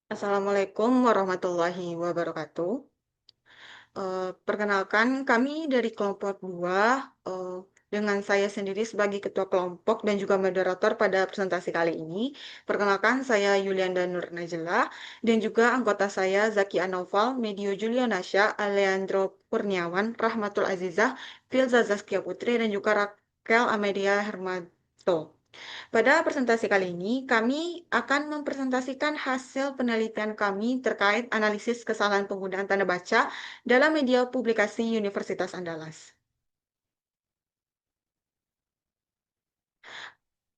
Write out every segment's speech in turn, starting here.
Assalamualaikum warahmatullahi wabarakatuh. Perkenalkan, kami dari kelompok 2, dengan saya sendiri sebagai ketua kelompok dan juga moderator pada presentasi kali ini. Perkenalkan, saya Yulianda Nur Najla dan juga anggota saya Zaki Anoval, Medio Julianasya, Aleandro Kurniawan, Rahmatul Azizah, Filza Zaskia Putri, dan juga Raquel Amelia Hermanto. Pada presentasi kali ini, kami akan mempresentasikan hasil penelitian kami terkait analisis kesalahan penggunaan tanda baca dalam media publikasi Universitas Andalas.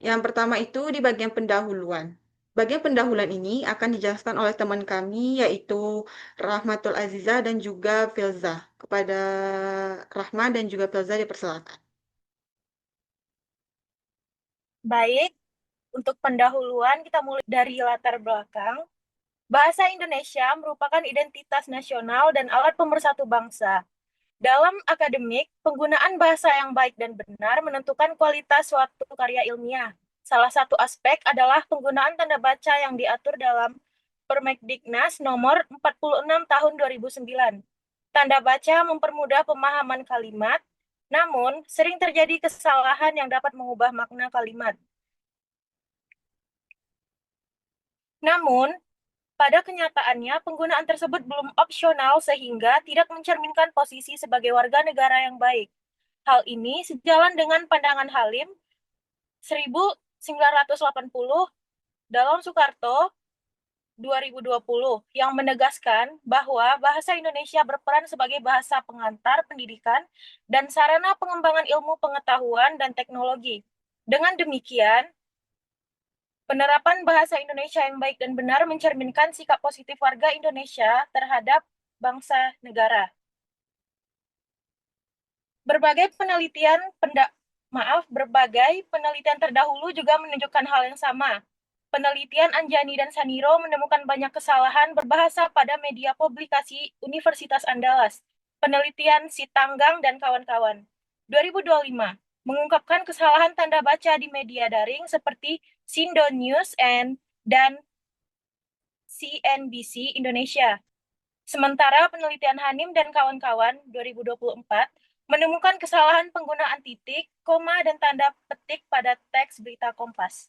Yang pertama itu di bagian pendahuluan. Bagian pendahuluan ini akan dijelaskan oleh teman kami, yaitu Rahmatul Aziza dan juga Filza. Kepada Rahma dan juga Filza dipersilakan. Baik, untuk pendahuluan kita mulai dari latar belakang. Bahasa Indonesia merupakan identitas nasional dan alat pemersatu bangsa. Dalam akademik, penggunaan bahasa yang baik dan benar menentukan kualitas suatu karya ilmiah. Salah satu aspek adalah penggunaan tanda baca yang diatur dalam Permendiknas nomor 46 tahun 2009. Tanda baca mempermudah pemahaman kalimat, namun sering terjadi kesalahan yang dapat mengubah makna kalimat. Namun, pada kenyataannya, penggunaan tersebut belum opsional sehingga tidak mencerminkan posisi sebagai warga negara yang baik. Hal ini sejalan dengan pandangan Halim 1980 dalam Soekarto 2020 yang menegaskan bahwa bahasa Indonesia berperan sebagai bahasa pengantar pendidikan dan sarana pengembangan ilmu pengetahuan dan teknologi. Dengan demikian, penerapan bahasa Indonesia yang baik dan benar mencerminkan sikap positif warga Indonesia terhadap bangsa negara. Berbagai penelitian terdahulu juga menunjukkan hal yang sama. Penelitian Anjani dan Saniro menemukan banyak kesalahan berbahasa pada media publikasi Universitas Andalas. Penelitian Sitanggang dan kawan-kawan 2025 mengungkapkan kesalahan tanda baca di media daring seperti Sindo News dan CNBC Indonesia. Sementara penelitian Hanim dan kawan-kawan 2024 menemukan kesalahan penggunaan titik, koma, dan tanda petik pada teks berita Kompas.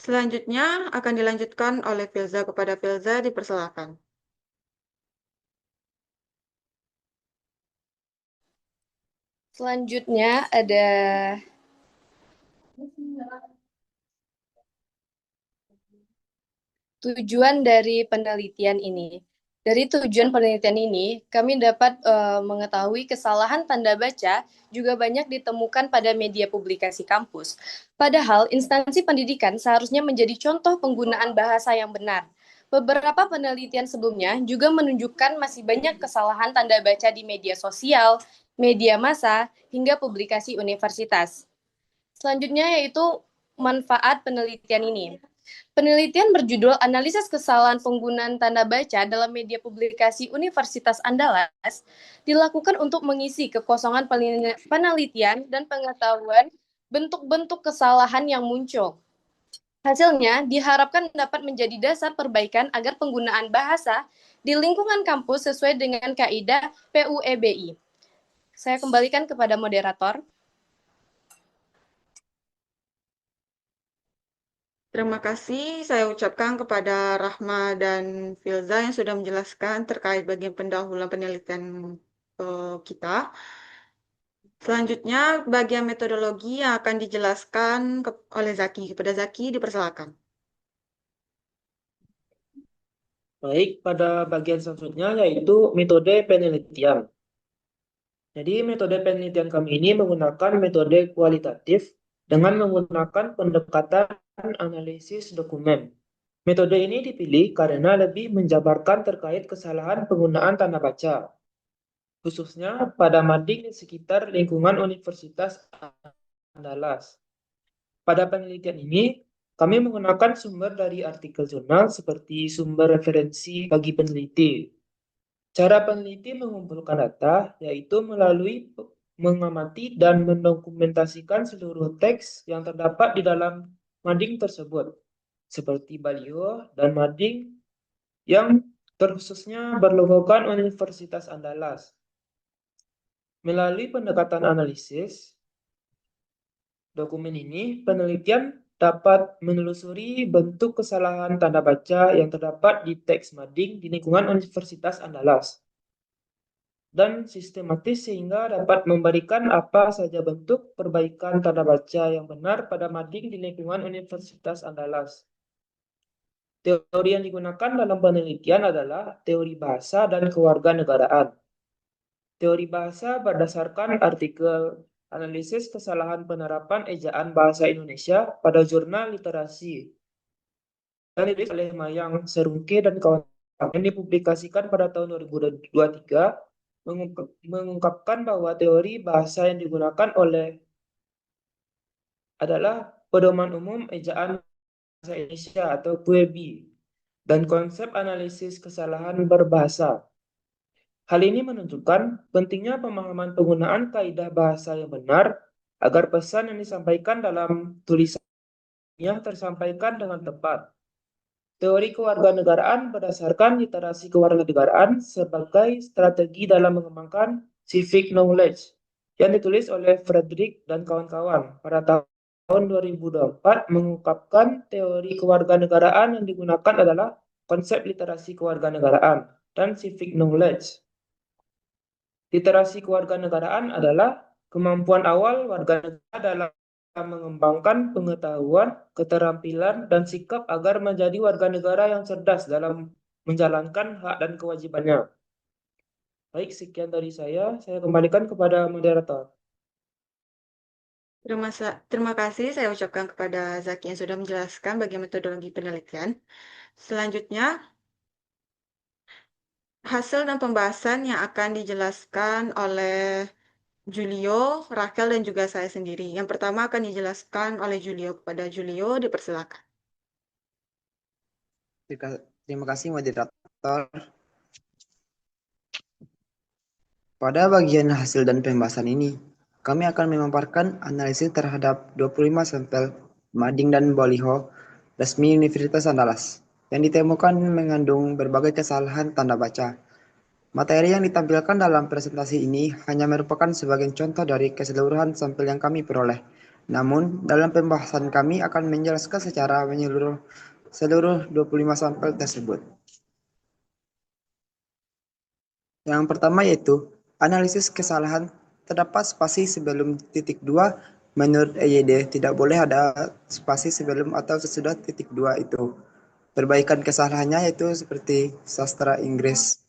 Selanjutnya akan dilanjutkan oleh Filza. Kepada Filza dipersilakan. Selanjutnya ada tujuan dari penelitian ini. Dari tujuan penelitian ini, kami dapat mengetahui kesalahan tanda baca juga banyak ditemukan pada media publikasi kampus. Padahal instansi pendidikan seharusnya menjadi contoh penggunaan bahasa yang benar. Beberapa penelitian sebelumnya juga menunjukkan masih banyak kesalahan tanda baca di media sosial, media massa, hingga publikasi universitas. Selanjutnya yaitu manfaat penelitian ini. Penelitian berjudul Analisis Kesalahan Penggunaan Tanda Baca dalam Media Publikasi Universitas Andalas dilakukan untuk mengisi kekosongan penelitian dan pengetahuan bentuk-bentuk kesalahan yang muncul. Hasilnya diharapkan dapat menjadi dasar perbaikan agar penggunaan bahasa di lingkungan kampus sesuai dengan kaidah PUEBI. Saya kembalikan kepada moderator. Terima kasih saya ucapkan kepada Rahma dan Filza yang sudah menjelaskan terkait bagian pendahuluan penelitian kita. Selanjutnya, bagian metodologi yang akan dijelaskan oleh Zaki. Kepada Zaki, dipersilakan. Baik, pada bagian selanjutnya yaitu metode penelitian. Jadi metode penelitian kami ini menggunakan metode kualitatif dengan menggunakan pendekatan analisis dokumen. Metode ini dipilih karena lebih menjabarkan terkait kesalahan penggunaan tanda baca, khususnya pada mading di sekitar lingkungan Universitas Andalas. Pada penelitian ini, kami menggunakan sumber dari artikel jurnal seperti sumber referensi bagi peneliti. Cara peneliti mengumpulkan data yaitu melalui mengamati dan mendokumentasikan seluruh teks yang terdapat di dalam mading tersebut, seperti baliho dan mading yang terkhususnya berlogokan Universitas Andalas. Melalui pendekatan analisis dokumen ini, penelitian dapat menelusuri bentuk kesalahan tanda baca yang terdapat di teks mading di lingkungan Universitas Andalas dan sistematis sehingga dapat memberikan apa saja bentuk perbaikan tanda baca yang benar pada mading di lingkungan Universitas Andalas. Teori yang digunakan dalam penelitian adalah teori bahasa dan kewarganegaraan. Teori bahasa berdasarkan artikel analisis kesalahan penerapan ejaan bahasa Indonesia pada jurnal literasi yang ditulis oleh Mayang Serungke dan kawan-kawan yang dipublikasikan pada tahun 2023 mengungkapkan bahwa teori bahasa yang digunakan adalah pedoman umum ejaan bahasa Indonesia atau PUEBI dan konsep analisis kesalahan berbahasa. Hal ini menunjukkan pentingnya pemahaman penggunaan kaidah bahasa yang benar agar pesan yang disampaikan dalam tulisannya tersampaikan dengan tepat. Teori kewarganegaraan berdasarkan literasi kewarganegaraan sebagai strategi dalam mengembangkan civic knowledge yang ditulis oleh Frederick dan kawan-kawan pada tahun 2024 mengungkapkan teori kewarganegaraan yang digunakan adalah konsep literasi kewarganegaraan dan civic knowledge. Literasi kewarganegaraan adalah kemampuan awal warga negara dalam mengembangkan pengetahuan, keterampilan, dan sikap agar menjadi warga negara yang cerdas dalam menjalankan hak dan kewajibannya. Baik, sekian dari saya kembalikan kepada moderator. Terima kasih saya ucapkan kepada Zaki yang sudah menjelaskan bagaimana metodologi penelitian. Selanjutnya, hasil dan pembahasan yang akan dijelaskan oleh Julio, Raquel, dan juga saya sendiri. Yang pertama akan dijelaskan oleh Julio. Kepada Julio, dipersilakan. Terima kasih moderator. Pada bagian hasil dan pembahasan ini, kami akan memaparkan analisis terhadap 25 sampel mading dan baliho resmi Universitas Andalas yang ditemukan mengandung berbagai kesalahan tanda baca. Materi yang ditampilkan dalam presentasi ini hanya merupakan sebagian contoh dari keseluruhan sampel yang kami peroleh. Namun, dalam pembahasan kami akan menjelaskan secara menyeluruh seluruh 25 sampel tersebut. Yang pertama yaitu analisis kesalahan terdapat spasi sebelum titik 2. Menurut EYD tidak boleh ada spasi sebelum atau sesudah titik 2 itu. Perbaikan kesalahannya yaitu seperti sastra Inggris.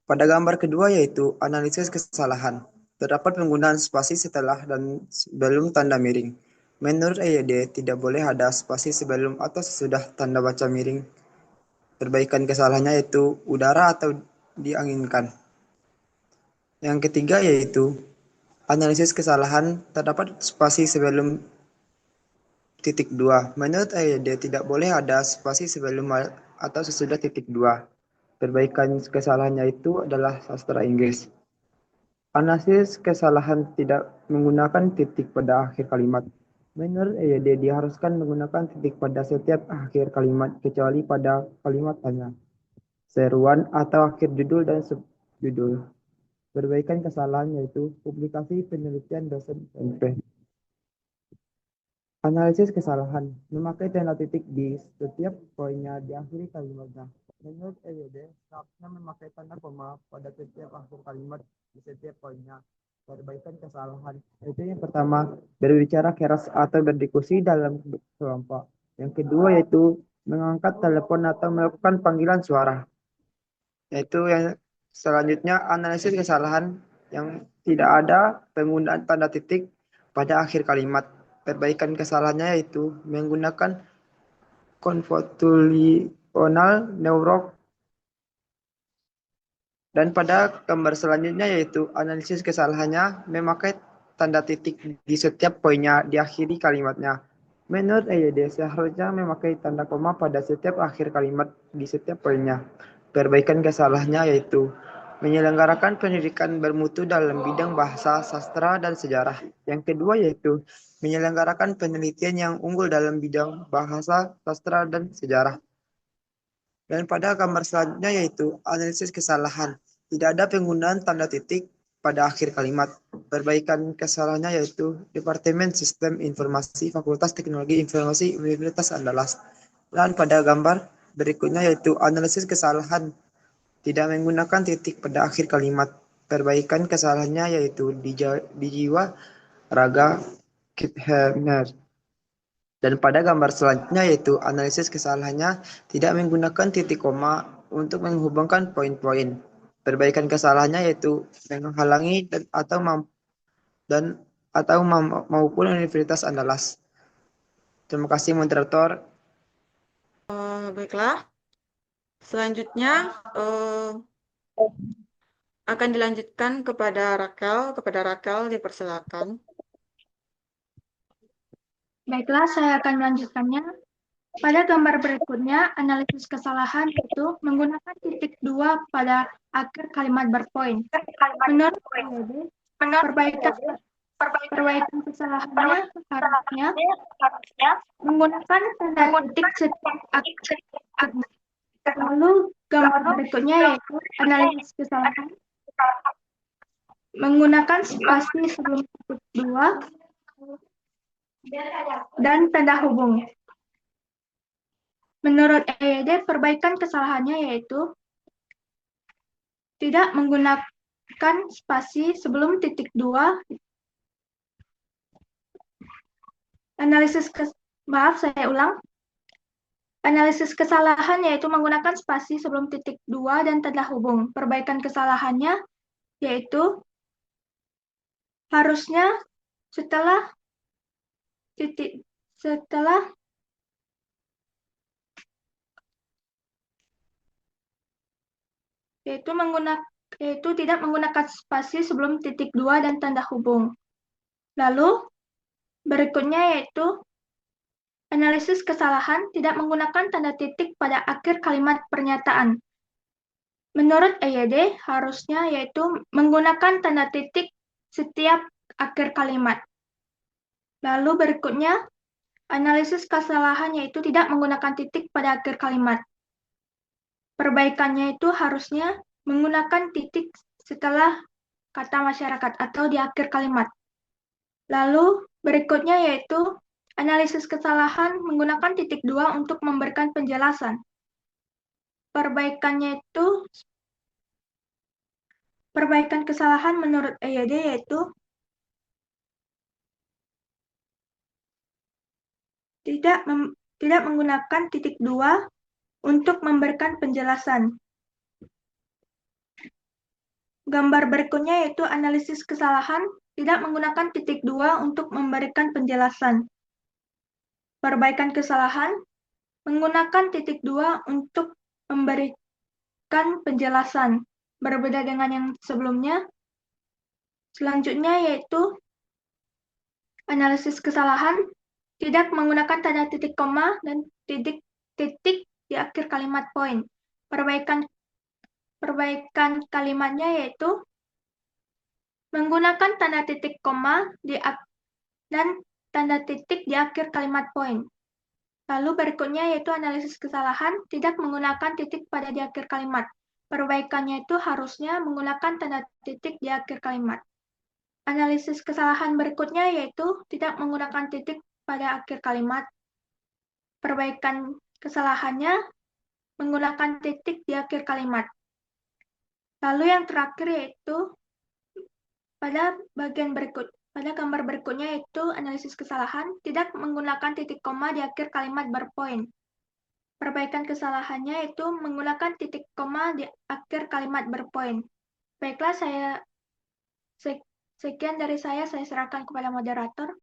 Pada gambar kedua yaitu analisis kesalahan. Terdapat penggunaan spasi setelah dan sebelum tanda miring. Menurut EYD tidak boleh ada spasi sebelum atau sesudah tanda baca miring. Perbaikan kesalahannya yaitu udara atau dianginkan. Yang ketiga yaitu analisis kesalahan terdapat spasi sebelum titik 2. Menurut EYD tidak boleh ada spasi sebelum atau sesudah titik 2. Perbaikan kesalahannya itu adalah sastra Inggris. Analisis kesalahan tidak menggunakan titik pada akhir kalimat. Menurut EYD diharuskan menggunakan titik pada setiap akhir kalimat kecuali pada kalimat tanya, seruan atau akhir judul dan subjudul. Perbaikan kesalahan yaitu publikasi penelitian dosen SMP. Analisis kesalahan memakai tanda titik di setiap poinnya di akhir kalimatnya. Menurut EYD, seharusnya memakai tanda koma pada setiap akhir kalimat di setiap poinnya. Perbaikan kesalahan yaitu yang pertama, berbicara keras atau berdiskusi dalam kelompok. Yang kedua yaitu mengangkat telepon atau melakukan panggilan suara. Yaitu yang selanjutnya analisis kesalahan yang tidak ada penggunaan tanda titik pada akhir kalimat. Perbaikan kesalahannya yaitu menggunakan konvolusional neurok. Dan pada gambar selanjutnya yaitu analisis kesalahannya memakai tanda titik di setiap poinnya di akhiri kalimatnya. Menurut EYD seharusnya memakai tanda koma pada setiap akhir kalimat di setiap poinnya. Perbaikan kesalahannya yaitu menyelenggarakan pendidikan bermutu dalam bidang bahasa, sastra, dan sejarah. Yang kedua yaitu menyelenggarakan penelitian yang unggul dalam bidang bahasa, sastra, dan sejarah. Dan pada gambar selanjutnya yaitu analisis kesalahan. Tidak ada penggunaan tanda titik pada akhir kalimat. Perbaikan kesalahannya yaitu Departemen Sistem Informasi Fakultas Teknologi Informasi Universitas Andalas. Dan pada gambar berikutnya yaitu analisis kesalahan. Tidak menggunakan titik pada akhir kalimat. Perbaikan kesalahannya yaitu di jiwa, raga, Kitchener. Dan pada gambar selanjutnya yaitu analisis kesalahannya tidak menggunakan titik koma untuk menghubungkan poin-poin. Perbaikan kesalahannya yaitu menghalangi maupun Universitas Andalas. Terima kasih moderator. Baiklah, selanjutnya akan dilanjutkan kepada Rakel. Kepada Rakel dipersilakan. Baiklah, saya akan melanjutkannya. Pada gambar berikutnya, analisis kesalahan itu menggunakan titik 2 pada akhir kalimat berpoin. Menurut PYD, perbaikan kesalahannya harusnya menggunakan tanda titik setiap akhir. Lalu gambar berikutnya yaitu analisis kesalahan menggunakan spasi sebelum titik 2 dan tanda hubung. Menurut EYD, perbaikan kesalahannya yaitu tidak menggunakan spasi sebelum titik 2. Saya ulang. Analisis kesalahan yaitu menggunakan spasi sebelum titik 2 dan tanda hubung. Perbaikan kesalahannya yaitu harusnya setelah yaitu tidak menggunakan spasi sebelum titik 2 dan tanda hubung. Lalu berikutnya yaitu analisis kesalahan tidak menggunakan tanda titik pada akhir kalimat pernyataan. Menurut EYD harusnya yaitu menggunakan tanda titik setiap akhir kalimat. Lalu berikutnya analisis kesalahan yaitu tidak menggunakan titik pada akhir kalimat. Perbaikannya itu harusnya menggunakan titik setelah kata masyarakat atau di akhir kalimat. Lalu berikutnya yaitu analisis kesalahan menggunakan titik 2 untuk memberikan penjelasan. Perbaikan kesalahan menurut EYD yaitu tidak menggunakan titik 2 untuk memberikan penjelasan. Gambar berikutnya yaitu analisis kesalahan tidak menggunakan titik 2 untuk memberikan penjelasan. Perbaikan kesalahan menggunakan titik 2 untuk memberikan penjelasan. Berbeda dengan yang sebelumnya. Selanjutnya yaitu analisis kesalahan tidak menggunakan tanda titik koma dan titik di akhir kalimat poin. Perbaikan kalimatnya yaitu menggunakan tanda titik koma dan tanda titik di akhir kalimat poin. Lalu berikutnya yaitu analisis kesalahan tidak menggunakan titik pada di akhir kalimat. Perbaikannya itu harusnya menggunakan tanda titik di akhir kalimat. Analisis kesalahan berikutnya yaitu tidak menggunakan titik pada akhir kalimat. Perbaikan kesalahannya menggunakan titik di akhir kalimat. Lalu yang terakhir yaitu pada gambar berikutnya yaitu analisis kesalahan tidak menggunakan titik koma di akhir kalimat berpoin. Perbaikan kesalahannya yaitu menggunakan titik koma di akhir kalimat berpoin. Baiklah, sekian dari saya serahkan kepada moderator.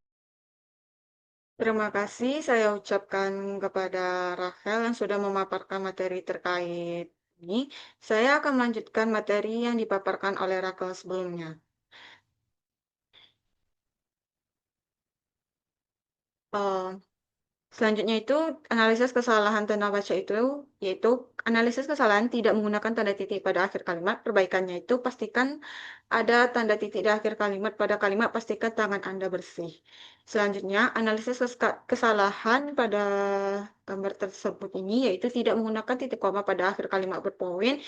Terima kasih saya ucapkan kepada Rachel yang sudah memaparkan materi terkait ini. Saya akan melanjutkan materi yang dipaparkan oleh Rachel sebelumnya. Selanjutnya itu analisis kesalahan tanda baca itu yaitu analisis kesalahan tidak menggunakan tanda titik pada akhir kalimat. Perbaikannya itu pastikan ada tanda titik di akhir kalimat pada kalimat, pastikan tangan Anda bersih. Selanjutnya analisis kesalahan pada gambar tersebut ini yaitu tidak menggunakan titik koma pada akhir kalimat berpoin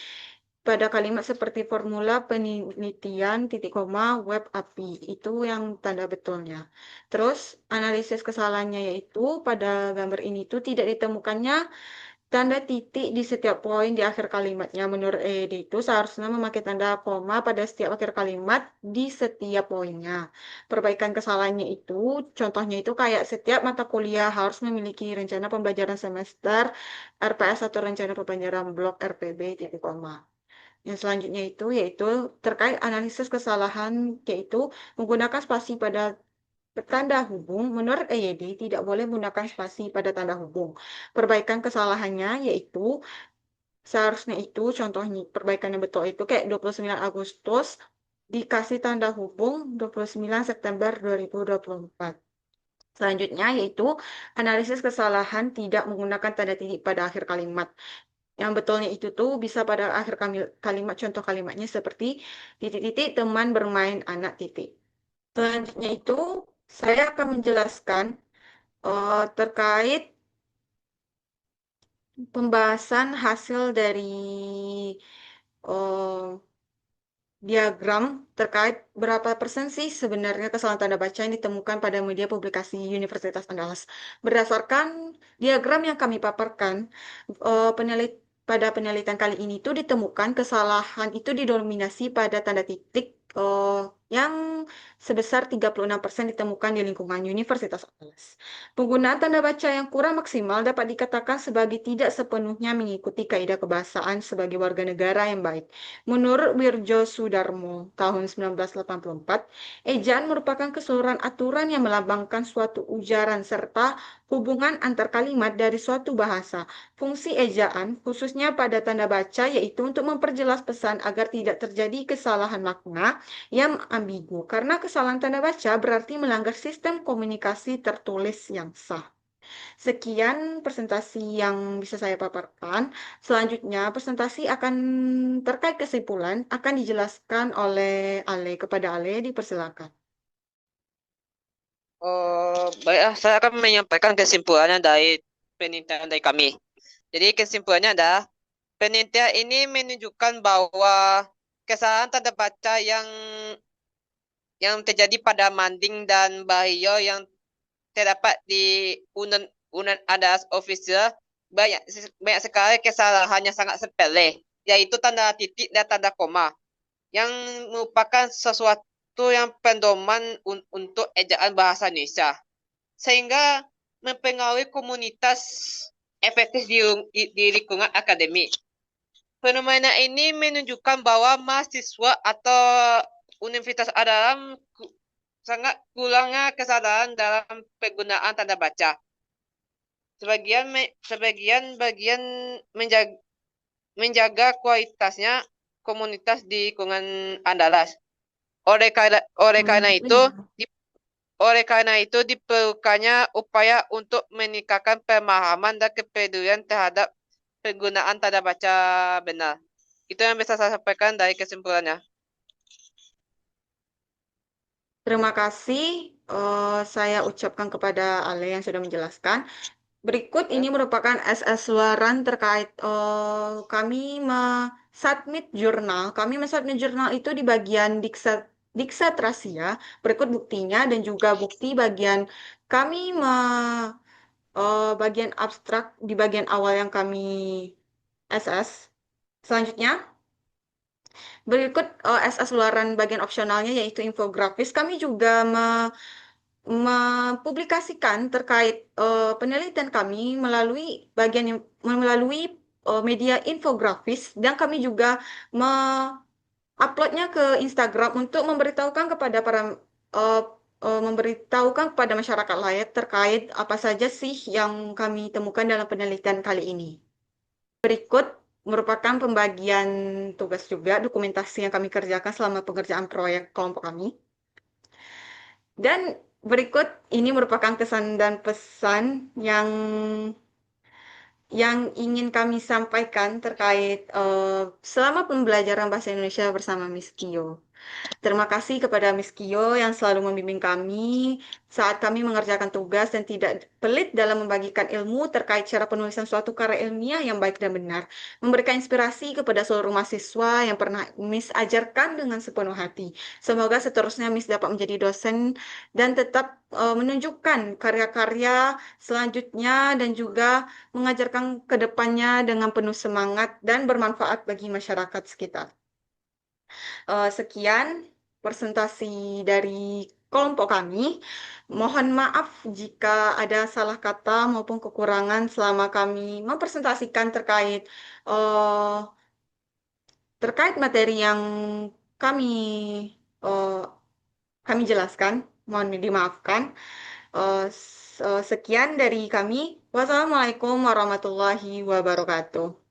pada kalimat seperti formula penelitian titik koma web API itu yang tanda betulnya. Terus analisis kesalahannya yaitu pada gambar ini tuh tidak ditemukannya tanda titik di setiap poin di akhir kalimatnya. Menurut ED itu seharusnya memakai tanda koma pada setiap akhir kalimat di setiap poinnya. Perbaikan kesalahannya itu contohnya itu kayak setiap mata kuliah harus memiliki rencana pembelajaran semester RPS atau rencana pembelajaran blok RPB titik koma. Yang selanjutnya itu yaitu terkait analisis kesalahan yaitu menggunakan spasi pada tanda hubung. Menurut EYD tidak boleh menggunakan spasi pada tanda hubung. Perbaikan kesalahannya yaitu seharusnya itu contohnya perbaikan yang betul itu kayak 29 Agustus dikasih tanda hubung 29 September 2024. Selanjutnya yaitu analisis kesalahan tidak menggunakan tanda titik pada akhir kalimat. Yang betulnya itu tuh bisa pada akhir kalimat, contoh kalimatnya seperti titik-titik teman bermain anak titik. Selanjutnya itu saya akan menjelaskan terkait pembahasan hasil dari eh, diagram terkait berapa persen sih sebenarnya kesalahan tanda baca yang ditemukan pada media publikasi Universitas Andalas. Berdasarkan diagram yang kami paparkan, pada penelitian kali ini tuh ditemukan kesalahan itu didominasi pada tanda titik yang sebesar 36% ditemukan di lingkungan Universitas Andalas. Penggunaan tanda baca yang kurang maksimal dapat dikatakan sebagai tidak sepenuhnya mengikuti kaidah kebahasaan sebagai warga negara yang baik. Menurut Wirjo Sudarmo tahun 1984, ejaan merupakan keseluruhan aturan yang melambangkan suatu ujaran serta hubungan antar kalimat dari suatu bahasa. Fungsi ejaan, khususnya pada tanda baca, yaitu untuk memperjelas pesan agar tidak terjadi kesalahan makna yang ambigu. Karena kesalahan tanda baca berarti melanggar sistem komunikasi tertulis yang sah. Sekian presentasi yang bisa saya paparkan. Selanjutnya, presentasi akan terkait kesimpulan akan dijelaskan oleh Ale. Kepada Ale, dipersilakan. Oh, baiklah, saya akan menyampaikan kesimpulannya dari penelitian dari kami. Jadi kesimpulannya adalah penelitian ini menunjukkan bahwa kesalahan tanda baca yang terjadi pada Manding dan Bahio yang terdapat di Unan Adas Official banyak sekali kesalahan yang sangat sepele, yaitu tanda titik dan tanda koma, yang merupakan sesuatu yang pendoman untuk ejaan bahasa Indonesia, sehingga mempengaruhi komunitas efektif di lingkungan akademik. Fenomena ini menunjukkan bahwa mahasiswa atau universitas adalah sangat kurangnya kesadaran dalam penggunaan tanda baca. Sebagian bagian menjaga kualitasnya komunitas di lingkungan Andalas. Oleh karena itu diperlukannya upaya untuk meningkatkan pemahaman dan kepedulian terhadap penggunaan tanda baca benar. Itu yang bisa saya sampaikan dari kesimpulannya. Terima kasih. Saya ucapkan kepada Ale yang sudah menjelaskan. Berikut ini merupakan SS luaran terkait kami submit jurnal. Kami submit jurnal itu di bagian Diksatrasia. Berikut buktinya dan juga bukti bagian kami bagian abstrak di bagian awal yang kami SS. Selanjutnya, berikut SS luaran bagian opsionalnya yaitu infografis. Kami juga mempublikasikan terkait penelitian kami melalui media infografis dan kami juga uploadnya ke Instagram untuk memberitahukan kepada masyarakat lain terkait apa saja sih yang kami temukan dalam penelitian kali ini. Berikut merupakan pembagian tugas juga dokumentasi yang kami kerjakan selama pengerjaan proyek kelompok kami. Dan berikut ini merupakan kesan dan pesan yang ingin kami sampaikan terkait selama pembelajaran bahasa Indonesia bersama Miss Kio. Terima kasih kepada Miss Kio yang selalu membimbing kami saat kami mengerjakan tugas dan tidak pelit dalam membagikan ilmu terkait cara penulisan suatu karya ilmiah yang baik dan benar. Memberikan inspirasi kepada seluruh mahasiswa yang pernah Miss ajarkan dengan sepenuh hati. Semoga seterusnya Miss dapat menjadi dosen dan tetap menunjukkan karya-karya selanjutnya dan juga mengajarkan ke depannya dengan penuh semangat dan bermanfaat bagi masyarakat sekitar. Sekian presentasi dari kelompok kami. Mohon maaf jika ada salah kata maupun kekurangan selama kami mempresentasikan eh, terkait materi yang kami eh, kami jelaskan. Mohon dimaafkan. Sekian dari kami. Wassalamualaikum warahmatullahi wabarakatuh.